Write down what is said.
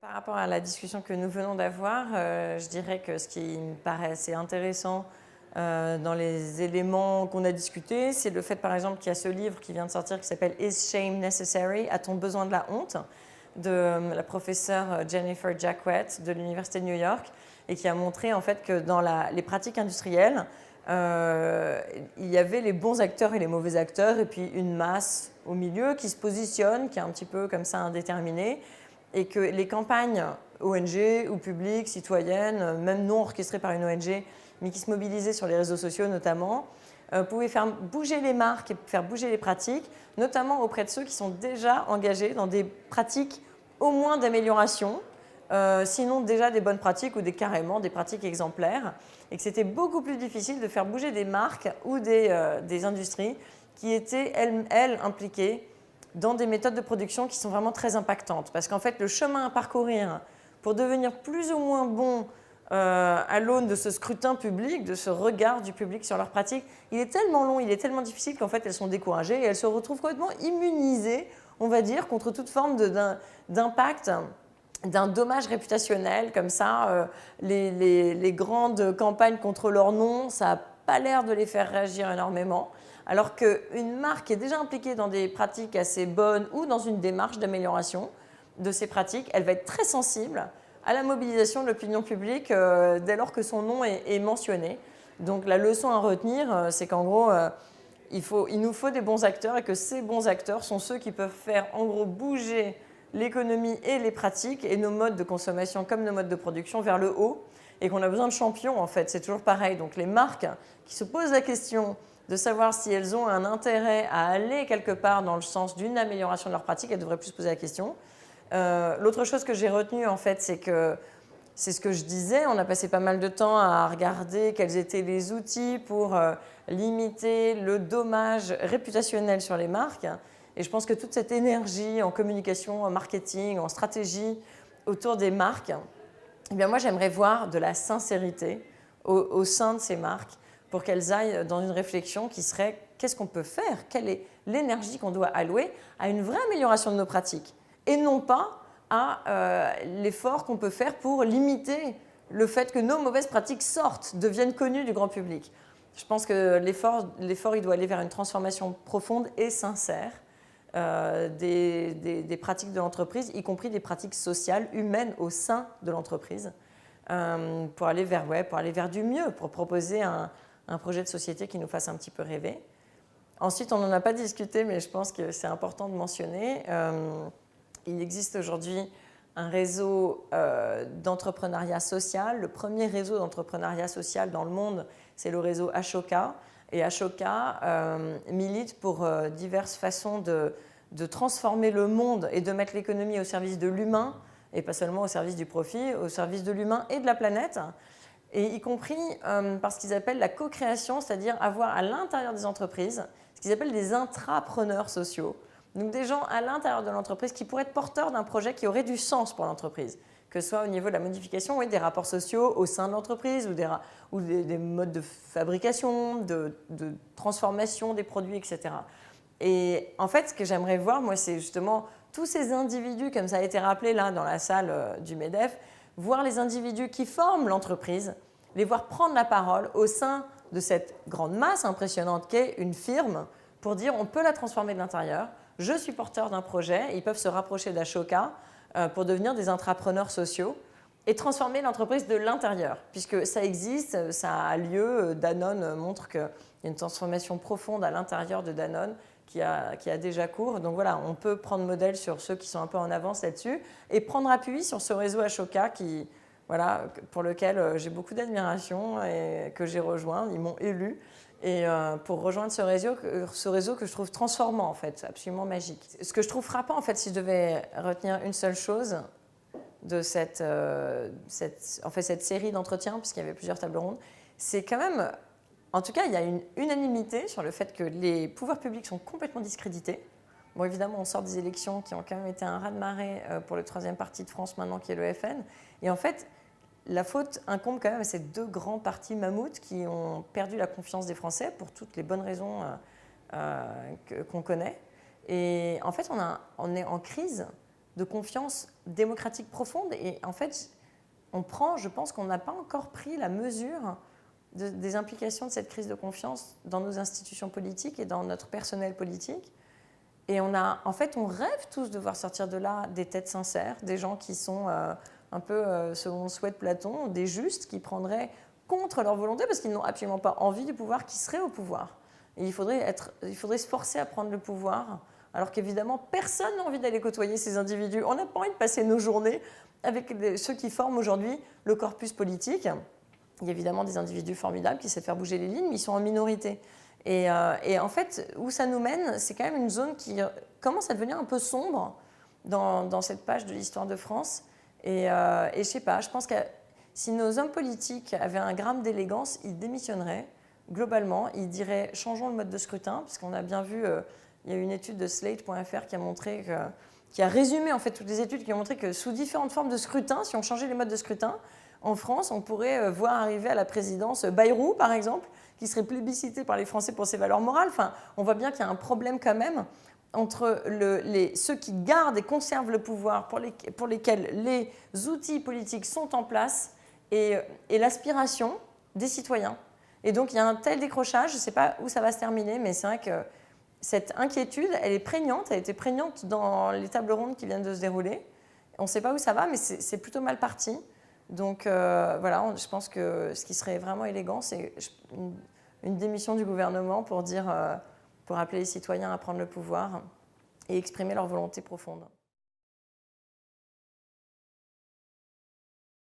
Par rapport à la discussion que nous venons d'avoir, je dirais que ce qui me paraît assez intéressant dans les éléments qu'on a discutés, c'est le fait par exemple qu'il y a ce livre qui vient de sortir qui s'appelle Is Shame Necessary? A-t-on besoin de la honte? De la professeure Jennifer Jacquet de l'Université de New York et qui a montré en fait que dans les pratiques industrielles, il y avait les bons acteurs et les mauvais acteurs et puis une masse au milieu qui se positionne, qui est un petit peu comme ça indéterminée, et que les campagnes ONG ou publiques, citoyennes, même non orchestrées par une ONG, mais qui se mobilisaient sur les réseaux sociaux notamment, pouvaient faire bouger les marques et faire bouger les pratiques, notamment auprès de ceux qui sont déjà engagés dans des pratiques au moins d'amélioration, sinon déjà des bonnes pratiques ou carrément des pratiques exemplaires, et que c'était beaucoup plus difficile de faire bouger des marques ou des industries qui étaient elles impliquées dans des méthodes de production qui sont vraiment très impactantes. Parce qu'en fait, le chemin à parcourir pour devenir plus ou moins bon à l'aune de ce scrutin public, de ce regard du public sur leurs pratiques, il est tellement long, il est tellement difficile qu'en fait, elles sont découragées et elles se retrouvent complètement immunisées, on va dire, contre toute forme d'impact, d'un dommage réputationnel. Comme ça, les grandes campagnes contre leur nom, ça n'a pas l'air de les faire réagir énormément. Alors qu'une marque est déjà impliquée dans des pratiques assez bonnes ou dans une démarche d'amélioration de ces pratiques, elle va être très sensible à la mobilisation de l'opinion publique dès lors que son nom est mentionné. Donc la leçon à retenir, c'est qu'en gros, il nous faut des bons acteurs et que ces bons acteurs sont ceux qui peuvent faire en gros bouger l'économie et les pratiques et nos modes de consommation comme nos modes de production vers le haut, et qu'on a besoin de champions en fait, c'est toujours pareil. Donc les marques qui se posent la question de savoir si elles ont un intérêt à aller quelque part dans le sens d'une amélioration de leur pratique, elles devraient plus se poser la question. L'autre chose que j'ai retenue, en fait, c'est que c'est ce que je disais, on a passé pas mal de temps à regarder quels étaient les outils pour limiter le dommage réputationnel sur les marques. Et je pense que toute cette énergie en communication, en marketing, en stratégie autour des marques, eh bien moi j'aimerais voir de la sincérité au sein de ces marques, pour qu'elles aillent dans une réflexion qui serait qu'est-ce qu'on peut faire? Quelle est l'énergie qu'on doit allouer à une vraie amélioration de nos pratiques? Et non pas à l'effort qu'on peut faire pour limiter le fait que nos mauvaises pratiques sortent, deviennent connues du grand public. Je pense que l'effort il doit aller vers une transformation profonde et sincère des pratiques de l'entreprise, y compris des pratiques sociales, humaines au sein de l'entreprise, pour aller vers du mieux, pour proposer un projet de société qui nous fasse un petit peu rêver. Ensuite, on n'en a pas discuté, mais je pense que c'est important de mentionner. Il existe aujourd'hui un réseau d'entrepreneuriat social. Le premier réseau d'entrepreneuriat social dans le monde, c'est le réseau Ashoka. Et Ashoka milite pour diverses façons de transformer le monde et de mettre l'économie au service de l'humain, et pas seulement au service du profit, au service de l'humain et de la planète. Et y compris par ce qu'ils appellent la co-création, c'est-à-dire avoir à l'intérieur des entreprises ce qu'ils appellent des intrapreneurs sociaux. Donc des gens à l'intérieur de l'entreprise qui pourraient être porteurs d'un projet qui aurait du sens pour l'entreprise, que ce soit au niveau de la modification des rapports sociaux au sein de l'entreprise ou des modes de fabrication, de transformation des produits, etc. Et en fait, ce que j'aimerais voir, moi, c'est justement tous ces individus, comme ça a été rappelé là dans la salle du MEDEF, voir les individus qui forment l'entreprise, les voir prendre la parole au sein de cette grande masse impressionnante qu'est une firme pour dire on peut la transformer de l'intérieur, je suis porteur d'un projet, ils peuvent se rapprocher d'Ashoka pour devenir des intrapreneurs sociaux et transformer l'entreprise de l'intérieur, puisque ça existe, ça a lieu. Danone montre qu'il y a une transformation profonde à l'intérieur de Danone qui a déjà cours. Donc voilà, on peut prendre modèle sur ceux qui sont un peu en avance là-dessus et prendre appui sur ce réseau Ashoka pour lequel j'ai beaucoup d'admiration et que j'ai rejoint. Ils m'ont élu. Et pour rejoindre ce réseau que je trouve transformant, en fait, absolument magique. Ce que je trouve frappant, en fait, si je devais retenir une seule chose de cette série d'entretiens, puisqu'il y avait plusieurs tables rondes, c'est quand même, en tout cas, il y a une unanimité sur le fait que les pouvoirs publics sont complètement discrédités. Bon, évidemment, on sort des élections qui ont quand même été un raz-de-marée pour le troisième parti de France maintenant, qui est le FN. Et en fait, la faute incombe quand même à ces deux grands partis mammouths qui ont perdu la confiance des Français pour toutes les bonnes raisons qu'on connaît. Et en fait, on est en crise de confiance démocratique profonde. Et en fait, je pense qu'on n'a pas encore pris la mesure des implications de cette crise de confiance dans nos institutions politiques et dans notre personnel politique. Et en fait, on rêve tous de voir sortir de là des têtes sincères, des gens qui sont un peu, selon le souhait de Platon, des justes qui prendraient contre leur volonté parce qu'ils n'ont absolument pas envie du pouvoir, qui seraient au pouvoir. Et il faudrait se forcer à prendre le pouvoir, alors qu'évidemment, personne n'a envie d'aller côtoyer ces individus. On n'a pas envie de passer nos journées avec ceux qui forment aujourd'hui le corpus politique. Il y a évidemment des individus formidables qui savent faire bouger les lignes, mais ils sont en minorité. Et en fait, où ça nous mène, c'est quand même une zone qui commence à devenir un peu sombre dans cette page de l'histoire de France. Et je ne sais pas, je pense que si nos hommes politiques avaient un gramme d'élégance, ils démissionneraient. Globalement, ils diraient « changeons le mode de scrutin », parce qu'on a bien vu, il y a une étude de Slate.fr qui a résumé en fait toutes les études qui ont montré que sous différentes formes de scrutin, si on changeait les modes de scrutin, en France, on pourrait voir arriver à la présidence Bayrou, par exemple, qui serait plébiscité par les Français pour ses valeurs morales. Enfin, on voit bien qu'il y a un problème quand même entre ceux qui gardent et conservent le pouvoir, pour lesquels les outils politiques sont en place, et l'aspiration des citoyens. Et donc, il y a un tel décrochage, je ne sais pas où ça va se terminer, mais c'est vrai que cette inquiétude, elle est prégnante, elle était prégnante dans les tables rondes qui viennent de se dérouler. On ne sait pas où ça va, mais c'est plutôt mal parti. Donc voilà, je pense que ce qui serait vraiment élégant, c'est une démission du gouvernement pour appeler les citoyens à prendre le pouvoir et exprimer leur volonté profonde.